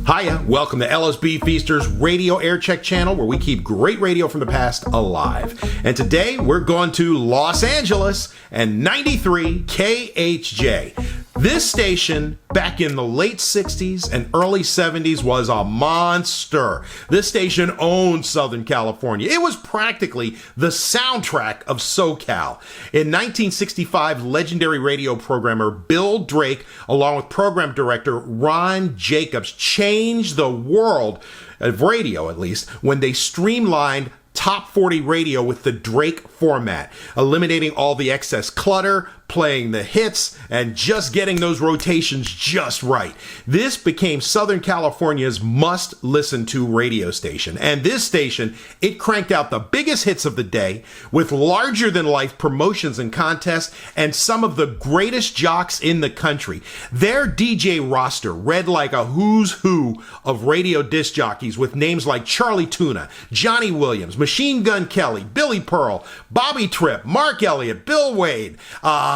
Hiya, welcome to LSB Feaster's Radio Aircheck channel, where we keep great radio from the past alive. And today we're going to Los Angeles and 93 KHJ. This station, back in the late 60s and early 70s, was a monster. This station owned Southern California. It was practically the soundtrack of SoCal. In 1965, legendary radio programmer Bill Drake, along with program director Ron Jacobs, changed the world of radio, at least, when they streamlined Top 40 radio with the Drake format, eliminating all the excess clutter, playing the hits, and just getting those rotations just right. This became Southern California's must-listen-to radio station. And this station, it cranked out the biggest hits of the day with larger-than-life promotions and contests and some of the greatest jocks in the country. Their DJ roster read like a who's who of radio disc jockeys with names like Charlie Tuna, Johnny Williams, Machine Gun Kelly, Billy Pearl, Bobby Tripp, Mark Elliott, Bill Wade,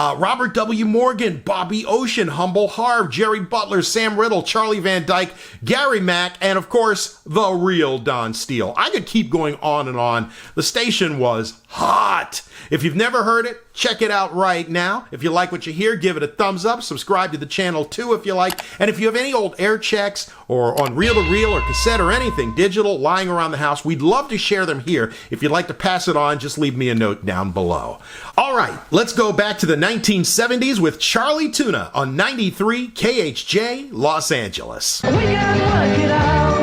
Robert W. Morgan, Bobby Ocean, Humble Harve, Jerry Butler, Sam Riddle, Charlie Van Dyke, Gary Mack, and of course, the Real Don Steele. I could keep going on and on. The station was hot. If you've never heard it, check it out right now. If you like what you hear, give it a thumbs up. Subscribe to the channel too if you like. And if you have any old air checks or on reel-to-reel or cassette or anything digital lying around the house, we'd love to share them here. If you'd like to pass it on, just leave me a note down below. All right, let's go back to the 1970s with Charlie Tuna on 93 KHJ, Los Angeles. We gotta work it out.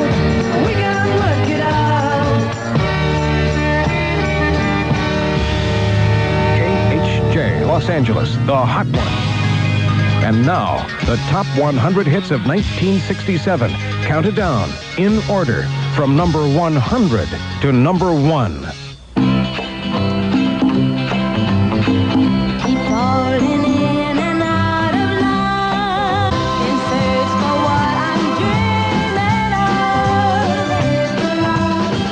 We gotta work it out. KHJ, Los Angeles, the hot one. And now, the top 100 hits of 1967, counted down, in order, from number 100 to number 1. Keep falling in and out of love, in search for what I'm dreaming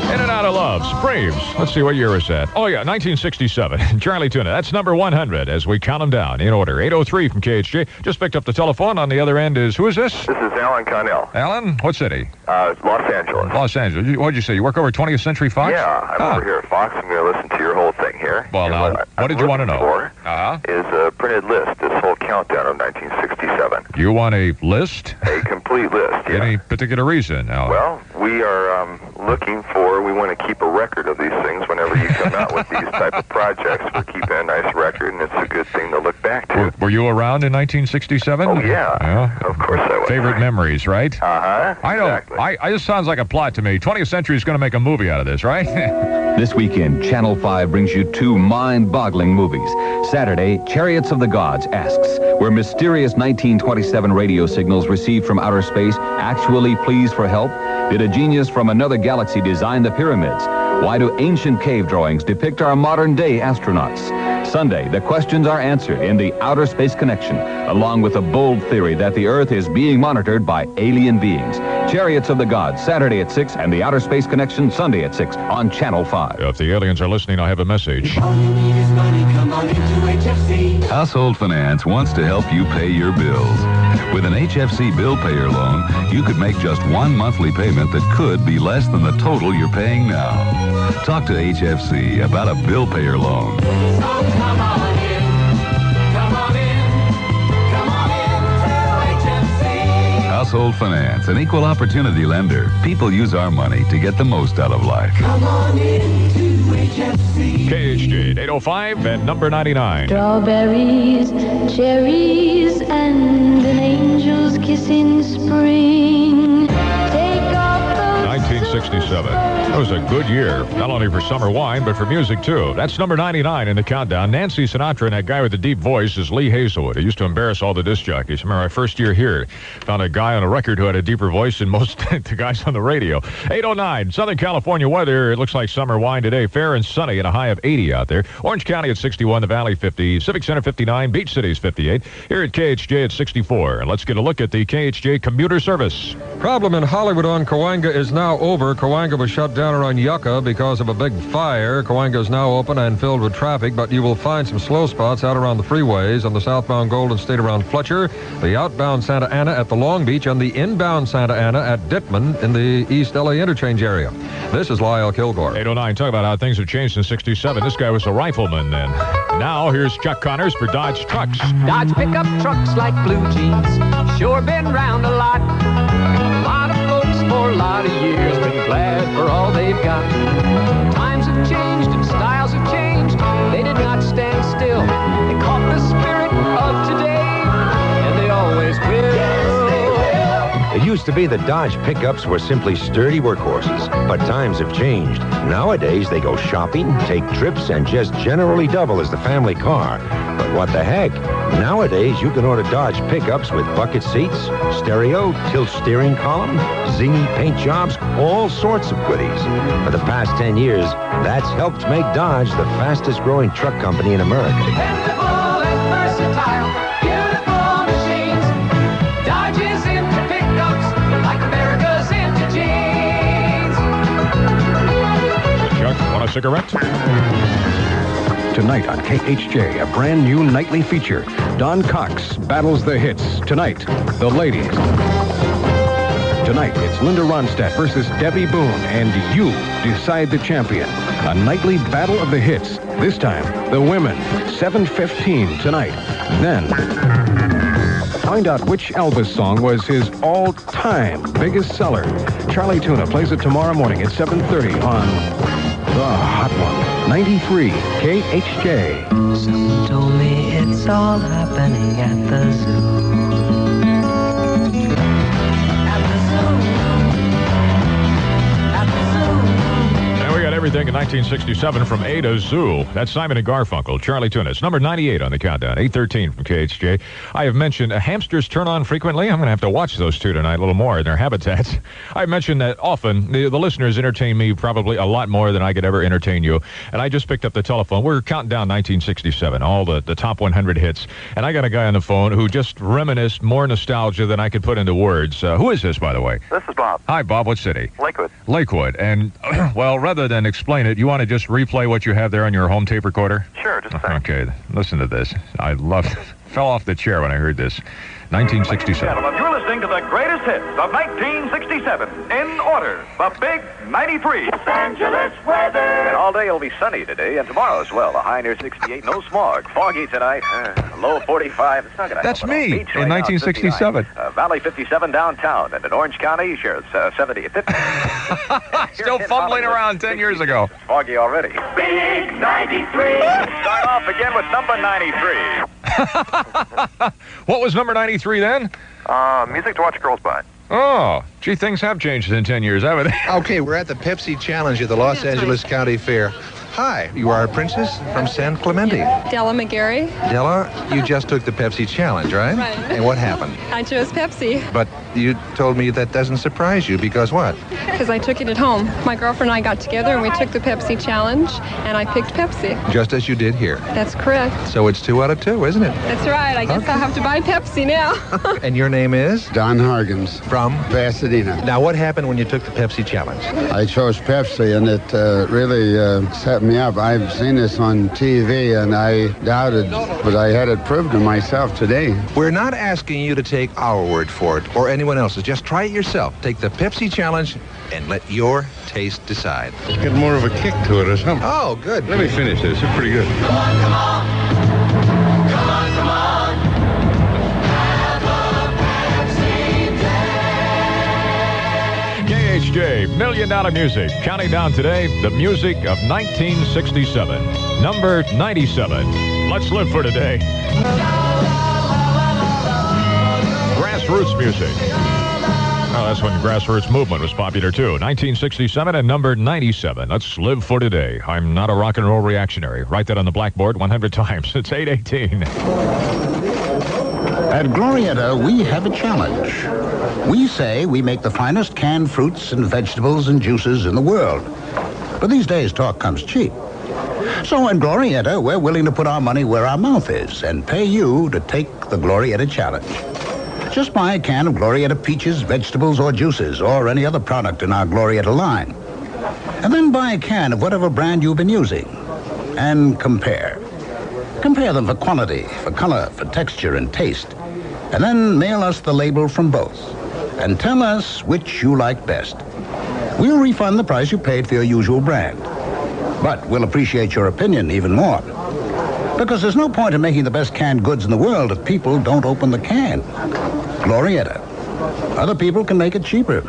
of. In and out of love, Braves. Let's see, what year is that? Oh, yeah, 1967. Charlie Tuna. That's number 100 as we count them down in order. 803 from KHJ. Just picked up the telephone. On the other end is, who is this? This is Alan Connell. Alan? What city? Los Angeles. Los Angeles. What'd you say? You work over 20th Century Fox? Yeah, I'm over here at Fox. I'm going to listen to your whole thing here. Well, And now, what did you want to know? Is a printed list, this whole countdown of 1967. You want a list? A complete list, yeah. Any particular reason, Alan? Well, we are we want to keep a record of these things whenever you come out with these type of projects. We're keeping a nice record, and it's a good thing to look back to. Were you around in 1967? Oh, yeah. Of course I was. Favorite memories, right? Uh-huh. I know. Exactly. This sounds like a plot to me. 20th Century is going to make a movie out of this, right? This weekend, Channel 5 brings you two mind-boggling movies. Saturday, Chariots of the Gods asks, were mysterious 1927 radio signals received from outer space actually pleas for help? Did a genius from another galaxy design the pyramids? Why do ancient cave drawings depict our modern-day astronauts? Sunday, the questions are answered in the Outer Space Connection, along with a bold theory that the Earth is being monitored by alien beings. Chariots of the Gods, Saturday at 6, and the Outer Space Connection, Sunday at 6 on Channel 5. If the aliens are listening, I have a message. All you need is money, come on into HFC. Household Finance wants to help you pay your bills. With an HFC bill payer loan, you could make just one monthly payment that could be less than the total you're paying now. Talk to HFC about a bill payer loan. So come on in, come on in, come on in to HFC. Household Finance, an equal opportunity lender. People use our money to get the most out of life. Come on in to HFC. KHJ 805 and number 99. Strawberries, cherries, and an angel's kiss in spring. Take off those 1967. It was a good year, not only for summer wine, but for music, too. That's number 99 in the countdown. Nancy Sinatra and that guy with the deep voice is Lee Hazelwood. He used to embarrass all the disc jockeys. Remember, my first year here, found a guy on a record who had a deeper voice than most the guys on the radio. 809, Southern California weather. It looks like summer wine today. Fair and sunny and a high of 80 out there. Orange County at 61, the Valley 50, Civic Center 59, Beach Cities 58. Here at KHJ at 64. And let's get a look at the KHJ commuter service. Problem in Hollywood on Cahuenga is now over. Cahuenga was shut down around Yucca because of a big fire. Cahuenga is now open and filled with traffic, but you will find some slow spots out around the freeways on the southbound Golden State around Fletcher, the outbound Santa Ana at the Long Beach, and the inbound Santa Ana at Dittman in the East LA interchange area. This is Lyle Kilgore. 809, talk about how things have changed since 67. This guy was a rifleman then. Now here's Chuck Connors for Dodge Trucks. Dodge pickup trucks like blue jeans, sure been round a lot. A lot of folks for a lot of years been glad for all they've got. Times have changed and styles have changed. They did not stand still. They caught the spirit of today, and they always will. It used to be that Dodge pickups were simply sturdy workhorses, but times have changed. Nowadays, they go shopping, take trips, and just generally double as the family car. But what the heck? Nowadays, you can order Dodge pickups with bucket seats, stereo, tilt steering column, zingy paint jobs, all sorts of goodies. For the past 10 years, that's helped make Dodge the fastest growing truck company in America. Dependable and versatile, beautiful machines. Dodge is into pickups like America's into jeans. Chuck, want a cigarette? Tonight on KHJ, a brand new nightly feature. Don Cox battles the hits. Tonight, the ladies. Tonight, it's Linda Ronstadt versus Debbie Boone, and you decide the champion. A nightly battle of the hits. This time, the women. 7:15 tonight. Then, find out which Elvis song was his all-time biggest seller. Charlie Tuna plays it tomorrow morning at 7:30 on The Hot One. 93 KHJ. Someone told me it's all happening at the zoo. Everything in 1967 from A to Zoo. That's Simon and Garfunkel, Charlie Tuna. It's number 98 on the countdown, 8:13 from KHJ. I have mentioned hamsters turn on frequently. I'm going to have to watch those two tonight a little more in their habitats. I've mentioned that often. The listeners entertain me probably a lot more than I could ever entertain you. And I just picked up the telephone. We're counting down 1967, all the top 100 hits. And I got a guy on the phone who just reminisced more nostalgia than I could put into words. Who is this, by the way? This is Bob. Hi, Bob. What city? Lakewood. Lakewood. And, well, rather than explain it, you want to just replay what you have there on your home tape recorder? Sure, just a second. Okay, listen to this. I loved it. Fell off the chair when I heard this. 1967. Gentlemen, you're listening to the greatest hits of 1967. In order, the Big 93. Los Angeles weather. And all day it'll be sunny today, and tomorrow as well. A high near 68, no smog. Foggy tonight, low 45. It's not going to That's me in 1967. Valley 57 downtown, and in Orange County, shares 70. 50. Still fumbling around 10 years ago. It's foggy already. Big 93. Start off again with number 93. What was number 93 then? Music to watch girls by. Oh, gee, things have changed in 10 years, haven't they? Okay, we're at the Pepsi Challenge at the Los Angeles County Fair. Hi, you are a princess from San Clemente. Della McGarry. Della, you just took the Pepsi Challenge, right? Right. And what happened? I chose Pepsi. But you told me that doesn't surprise you, because what? Because I took it at home. My girlfriend and I got together and we took the Pepsi Challenge, and I picked Pepsi. Just as you did here. That's correct. So it's 2 out of 2, isn't it? That's right. I guess I'll have to buy Pepsi now. And your name is? Don Hargens. From? Pasadena. Now, what happened when you took the Pepsi Challenge? I chose Pepsi, and it really set me up. I've seen this on TV, and I doubted, but I had it proved to myself today. We're not asking you to take our word for it, or anyone else's. Just try it yourself. Take the Pepsi Challenge, and let your taste decide. Get more of a kick to it or something. Oh, good. Let me finish this. It's pretty good. Come on, come on. Come on, come on. Have a Pepsi day. KHJ, $1 Million Music. Counting down today, the music of 1967. Number 97. Let's live for today. Grassroots music. Oh, that's when grassroots movement was popular, too. 1967 and number 97. Let's live for today. I'm not a rock and roll reactionary. Write that on the blackboard 100 times. It's 8:18. At Glorietta, we have a challenge. We say we make the finest canned fruits and vegetables and juices in the world. But these days, talk comes cheap. So in Glorietta, we're willing to put our money where our mouth is and pay you to take the Glorietta Challenge. Just buy a can of Glorietta peaches, vegetables, or juices, or any other product in our Glorietta line. And then buy a can of whatever brand you've been using. And compare. Compare them for quality, for color, for texture, and taste. And then mail us the label from both. And tell us which you like best. We'll refund the price you paid for your usual brand. But we'll appreciate your opinion even more. Because there's no point in making the best canned goods in the world if people don't open the can. Glorietta. Other people can make it cheaper.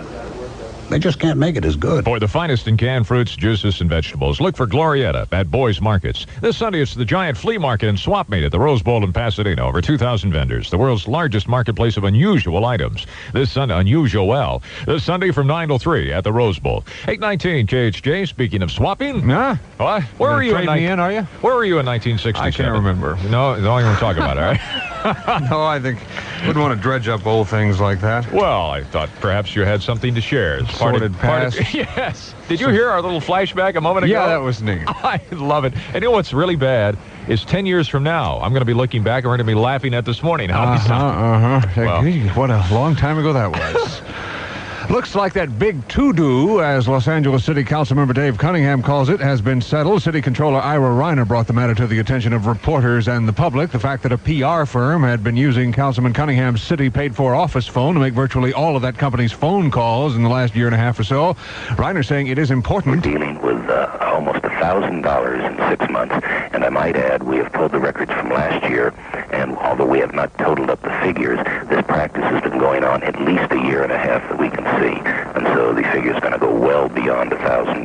They just can't make it as good. For the finest in canned fruits, juices, and vegetables, look for Glorietta at Boys Markets. This Sunday, it's the giant flea market and swap meet at the Rose Bowl in Pasadena. Over 2,000 vendors, the world's largest marketplace of unusual items. This Sunday, unusual. This Sunday from 9 till 3 at the Rose Bowl. 819 KHJ, speaking of swapping. Huh? What? Where were you in are you? Where were you in 1967? I can't remember. No, don't even talk about it, all right? No, I think wouldn't want to dredge up old things like that. Well, I thought perhaps you had something to share. It's Sordid past. Yes. Did you hear our little flashback a moment ago? Yeah, that was neat. I love it. And you know what's really bad is 10 years from now, I'm going to be looking back and we're going to be laughing at this morning. Well, what a long time ago that was. Looks like that big to-do, as Los Angeles City Councilmember Dave Cunningham calls it, has been settled. City Controller Ira Reiner brought the matter to the attention of reporters and the public. The fact that a PR firm had been using Councilman Cunningham's city-paid-for office phone to make virtually all of that company's phone calls in the last year and a half or so. Reiner saying it is important. We're dealing with almost $1,000 in 6 months, and I might add we have pulled the records from last year, and although we have not totaled up the figures, this practice has been going on at least a year and a half that we can see. And so the figure's going to go well beyond $1,000.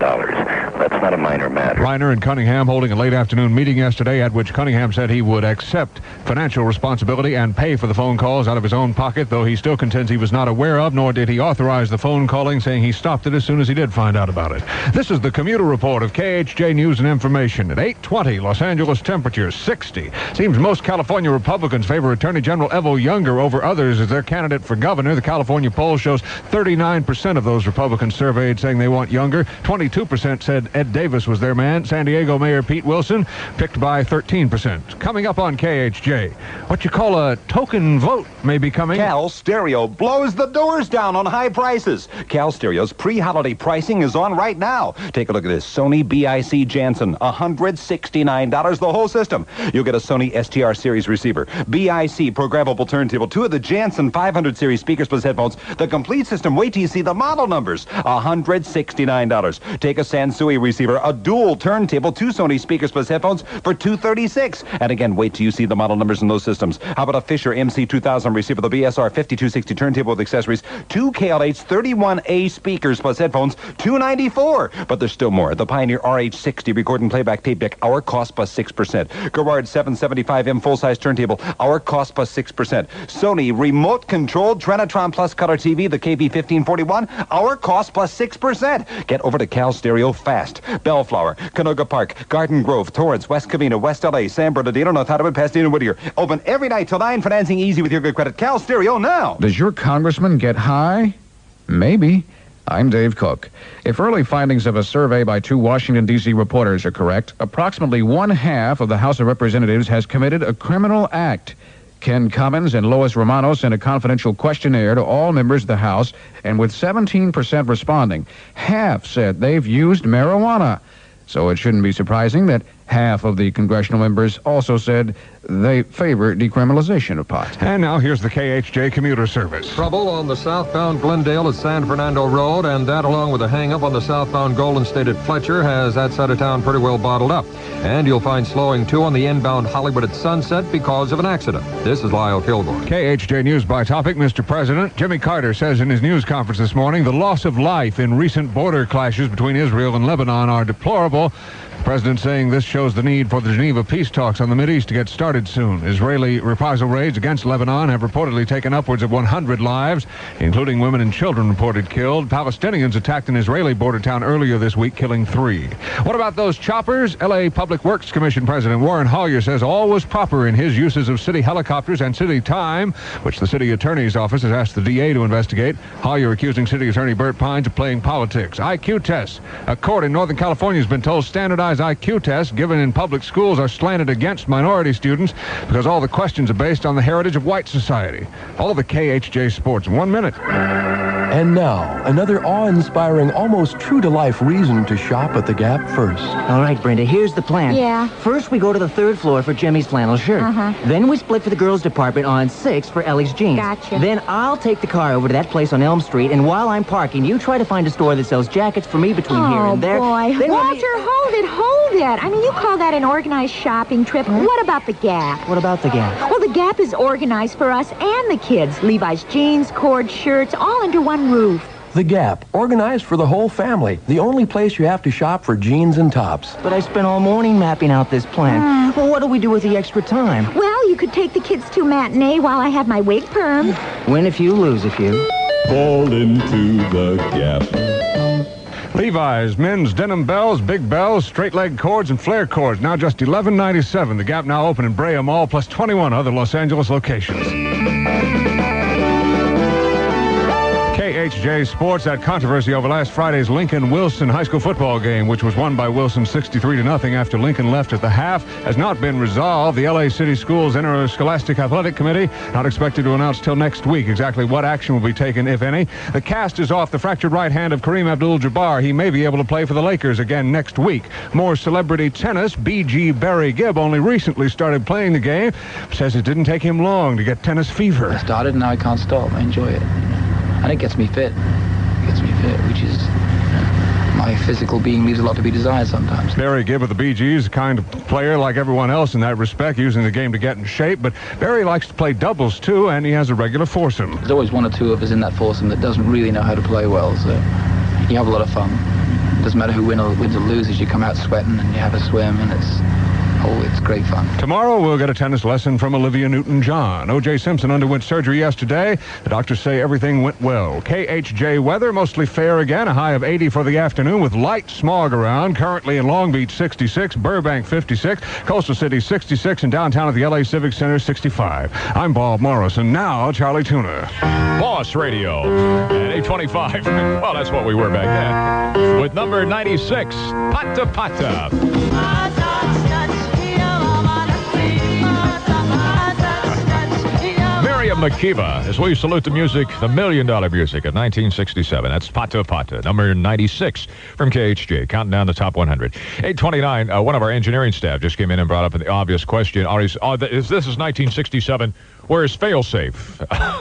That's not a minor matter. Reiner and Cunningham holding a late afternoon meeting yesterday at which Cunningham said he would accept financial responsibility and pay for the phone calls out of his own pocket, though he still contends he was not aware of, nor did he authorize the phone calling, saying he stopped it as soon as he did find out about it. This is the Commuter Report of KHJ News and Information. At 8:20, Los Angeles temperature 60. Seems most California Republicans favor Attorney General Evo Younger over others as their candidate for governor. The California poll shows 39% of those Republicans surveyed saying they want Younger. 22% said Ed Davis was their man. San Diego Mayor Pete Wilson picked by 13%. Coming up on KHJ, what you call a token vote may be coming. Cal Stereo blows the doors down on high prices. Cal Stereo's pre-holiday pricing is on right now. Take a look at this. Sony BIC Jansen, $169, the whole system. You'll get a Sony STR series receiver, BIC programmable turntable, 2 of the Jansen 500 series speakers plus headphones, the complete system. Wait till you see the model numbers. $169. Take a Sansui receiver, a dual turntable, 2 Sony speakers plus headphones for $236. And again, wait till you see the model numbers in those systems. How about a Fisher MC2000 receiver, the BSR 5260 turntable with accessories, 2 KLH 31A speakers plus headphones, $294. But there's still more. The Pioneer RH60 record and playback tape deck, our cost plus 6%. Garrard 775M full-size turntable, our cost plus 6%. Sony remote controlled Trinitron Plus color TV, the KB1541, our cost plus 6%. Get over to Cal Stereo fast. Bellflower, Canoga Park, Garden Grove, Torrance, West Covina, West LA, San Bernardino, North Hollywood, Pasadena, Whittier. Open every night till 9, financing easy with your good credit. Cal Stereo now. Does your congressman get high? Maybe. I'm Dave Cook. If early findings of a survey by 2 Washington, D.C. reporters are correct, approximately 1/2 of the House of Representatives has committed a criminal act. Ken Cummins and Lois Romano sent a confidential questionnaire to all members of the House, and with 17% responding, half said they've used marijuana. So it shouldn't be surprising that half of the congressional members also said they favor decriminalization of pot. And now here's the KHJ commuter service. Trouble on the southbound Glendale at San Fernando Road, and that along with a hang-up on the southbound Golden State at Fletcher has that side of town pretty well bottled up. And you'll find slowing too on the inbound Hollywood at Sunset because of an accident. This is Lyle Kilgore. KHJ News by topic. Mr. President, Jimmy Carter says in his news conference this morning the loss of life in recent border clashes between Israel and Lebanon are deplorable. The president saying this shows the need for the Geneva peace talks on the Mideast to get started soon. Israeli reprisal raids against Lebanon have reportedly taken upwards of 100 lives, including women and children reported killed. Palestinians attacked an Israeli border town earlier this week, killing 3. What about those choppers? L.A. Public Works Commission President Warren Hollier says all was proper in his uses of city helicopters and city time, which the city attorney's office has asked the DA to investigate. Hollier accusing city attorney Bert Pines of playing politics. IQ tests. A court in Northern California has been told standardized standardized IQ tests given in public schools are slanted against minority students because all the questions are based on the heritage of white society. All the KHJ sports in 1 minute. And now, another awe-inspiring, almost true-to-life reason to shop at the Gap first. All right, Brenda, here's the plan. Yeah. First, we go to the 3rd floor for Jimmy's flannel shirt. Then we split for the girls' department on 6th for Ellie's jeans. Gotcha. Then I'll take the car over to that place on Elm Street, and while I'm parking, you try to find a store that sells jackets for me between here and there. Oh, boy. Then Walter, hold it. I mean, you call that an organized shopping trip. What about the Gap? What about the Gap? Well, the Gap is organized for us and the kids. Levi's jeans, cord shirts, all under one roof. The Gap, organized for the whole family. The only place you have to shop for jeans and tops. But I spent all morning mapping out this plan. Well, what do we do with the extra time? Well, you could take the kids to a matinee while I have my wig permed. Win a few, lose a few. Fall into the Gap. Levi's, men's denim bells, big bells, straight leg cords, and flare cords. Now just $11.97. The Gap now open in Brea Mall, plus 21 other Los Angeles locations. KHJ Sports, that controversy over last Friday's Lincoln-Wilson high school football game, which was won by Wilson 63-0 after Lincoln left at the half, has not been resolved. The L.A. City Schools Interscholastic Athletic Committee not expected to announce till next week exactly what action will be taken, if any. The cast is off the fractured right hand of Kareem Abdul-Jabbar. He may be able to play for the Lakers again next week. More celebrity tennis. B.G. Barry Gibb only recently started playing the game. Says it didn't take him long to get tennis fever. I started and now I can't stop. I enjoy it. And it gets me fit. Which is, my physical being leaves a lot to be desired sometimes. Barry Gibb of the Bee Gees, a kind of player like everyone else in that respect, using the game to get in shape. But Barry likes to play doubles, too, and he has a regular foursome. There's always one or two of us in that foursome that doesn't really know how to play well, so you have a lot of fun. It doesn't matter who wins or loses, you come out sweating and you have a swim, and it's great fun. Tomorrow, we'll get a tennis lesson from Olivia Newton-John. O.J. Simpson underwent surgery yesterday. The doctors say everything went well. KHJ weather, mostly fair again. A high of 80 for the afternoon with light smog around. Currently in Long Beach, 66. Burbank, 56. Coastal City, 66. And downtown at the L.A. Civic Center, 65. I'm Bob Morris, and now Charlie Tuna. Boss Radio at 825. Well, that's what we were back then. With number 96, Pata Pata. Makiva, as we salute the music, the $1 million music of 1967. That's Pata Pata, number 96 from KHJ. Counting down the top 100. 829, one of our engineering staff just came in and brought up the obvious question. This is 1967. Where's Failsafe?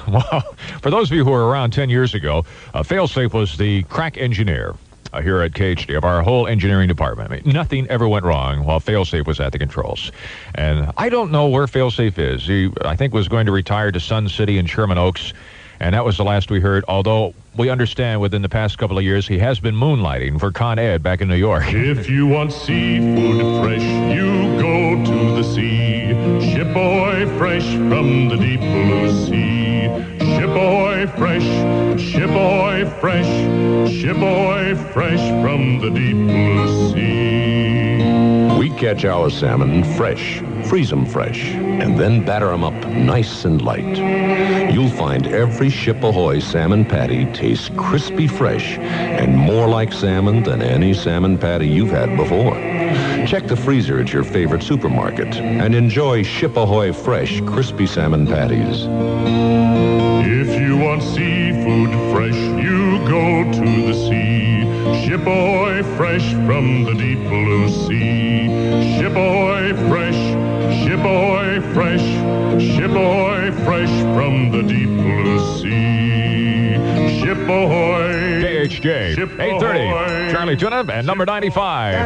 Well, for those of you who were around 10 years ago, Failsafe was the crack engineer here at KHJ of our whole engineering department. I mean, nothing ever went wrong while Failsafe was at the controls. And I don't know where Failsafe is. He, I think, was going to retire to Sun City and Sherman Oaks, and that was the last we heard, although we understand within the past couple of years he has been moonlighting for Con Ed back in New York. If you want seafood fresh, you go to the sea. Ship Ahoy fresh from the deep blue sea. Ship Ahoy fresh, Ship Ahoy fresh, Ship Ahoy fresh from the deep blue sea. We catch our salmon fresh, freeze them fresh, and then batter them up nice and light. You'll find every Ship Ahoy salmon patty tastes crispy fresh and more like salmon than any salmon patty you've had before. Check the freezer at your favorite supermarket and enjoy Ship Ahoy fresh, crispy salmon patties. If you want seafood fresh, you go to the sea. Ship Ahoy fresh from the deep blue sea. Ship Ahoy fresh, Ship Ahoy fresh, Ship Ahoy fresh from the deep blue sea. Ship Ahoy. KHJ, Ship 830. Ahoy. Charlie Tuna and number 95. In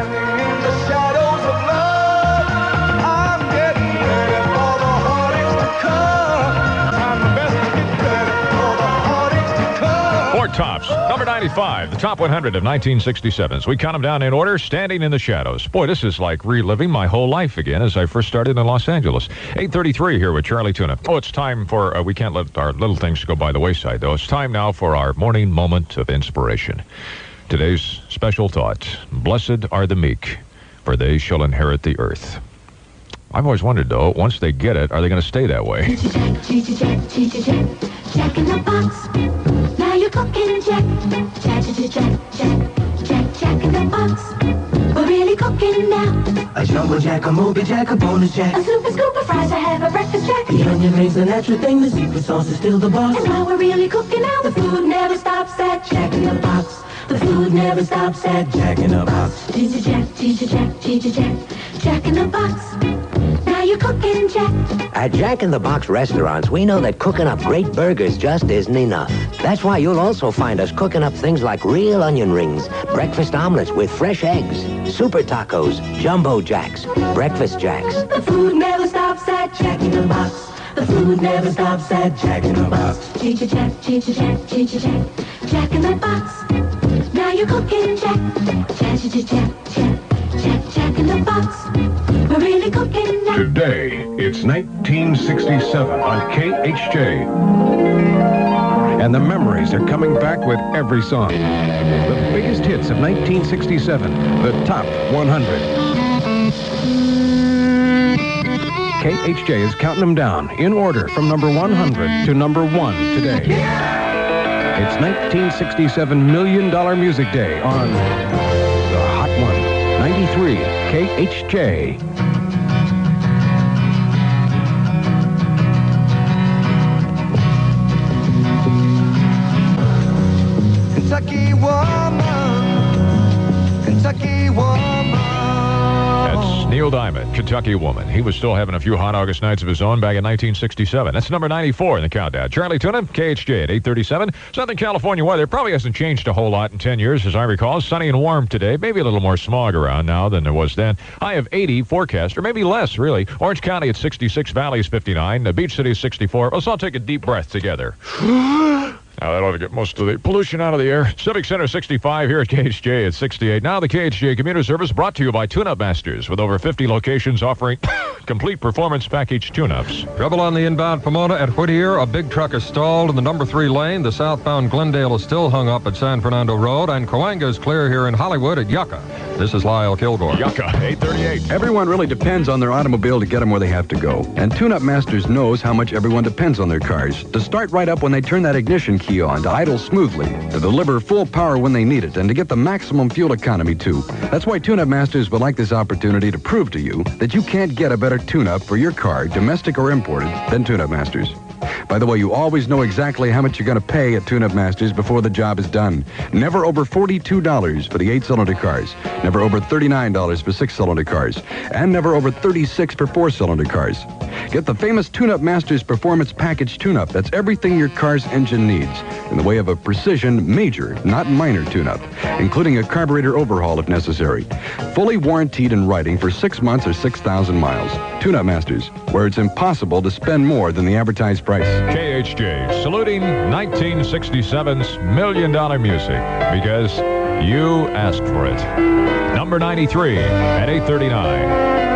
the shadows of love, I'm getting ready for the heartaches to come. I'm the best to get ready for the heartaches to come. Four tops. Number 95, the top 100 of 1967. So we count them down in order, Standing in the Shadows. Boy, this is like reliving my whole life again as I first started in Los Angeles. 8:33 here with Charlie Tuna. Oh, it's time for, we can't let our little things go by the wayside, though. It's time now for our morning moment of inspiration. Today's special thought, blessed are the meek, for they shall inherit the earth. I've always wondered, though, once they get it, are they going to stay that way? Jack in the box. Now you're cooking, Jack. Jack in the box. We're really cooking now. A jumbo jack, a moby jack, a bonus jack. A super scoop of fries, I have a breakfast jack. The onion rings a natural thing, the secret sauce is still the boss. And while we're really cooking now, the food never stops at Jack in the Box. The food never stops at Jack in the Box. Ginger Jack, Ginger Jack, Ginger Jack, Jack in the Box. Now you're cooking, Jack. At Jack in the Box restaurants, we know that cooking up great burgers just isn't enough. That's why you'll also find us cooking up things like real onion rings, breakfast omelets with fresh eggs, super tacos, jumbo jacks, breakfast jacks. The food never stops at Jack in the Box. The food never stops at Jack in the Box. Ginger Jack, Ginger Jack, Ginger Jack, Jack in the Box. Now you're cooking, Jack. Jack, Jack, Jack, Jack, Jack, Jack in the Box. We're really cooking now. Today, it's 1967 on KHJ. And the memories are coming back with every song. The biggest hits of 1967, the top 100. KHJ is counting them down in order from number 100 to number 1 today. It's 1967 $1 Million Music Day on the Hot One, 93 KHJ. Kentucky woman, Kentucky woman. That's Neil Diamond, Kentucky Woman. He was still having a few hot August nights of his own back in 1967. That's number 94 in the countdown. Charlie Tuna, KHJ at 8:37. Southern California weather probably hasn't changed a whole lot in 10 years, as I recall. Sunny and warm today. Maybe a little more smog around now than there was then. High of 80 forecast, or maybe less, really. Orange County at 66, Valley is 59, the Beach City is 64. Let's all take a deep breath together. Now, that ought to get most of the pollution out of the air. Civic Center 65 here at KHJ at 68. Now the KHJ Commuter Service brought to you by Tune-Up Masters, with over 50 locations offering complete performance package tune-ups. Trouble on the inbound Pomona at Whittier. A big truck is stalled in the number 3 lane. The southbound Glendale is still hung up at San Fernando Road. And Cahuenga is clear here in Hollywood at Yucca. This is Lyle Kilgore. Yucca, 838. Everyone really depends on their automobile to get them where they have to go. And Tune-Up Masters knows how much everyone depends on their cars. To start right up when they turn that ignition key on, to idle smoothly, to deliver full power when they need it, and to get the maximum fuel economy, too. That's why Tune-Up Masters would like this opportunity to prove to you that you can't get a better tune-up for your car, domestic or imported, than Tune-Up Masters. By the way, you always know exactly how much you're going to pay at Tune-Up Masters before the job is done. Never over $42 for the 8-cylinder cars. Never over $39 for 6-cylinder cars. And never over $36 for 4-cylinder cars. Get the famous Tune-Up Masters Performance Package Tune-Up. That's everything your car's engine needs in the way of a precision, major, not minor tune-up, including a carburetor overhaul if necessary. Fully warranted in writing for 6 months or 6,000 miles. Tune-Up Masters, where it's impossible to spend more than the advertised price. KHJ, saluting 1967's $1 Million Music, because you asked for it. Number 93 at 8:39.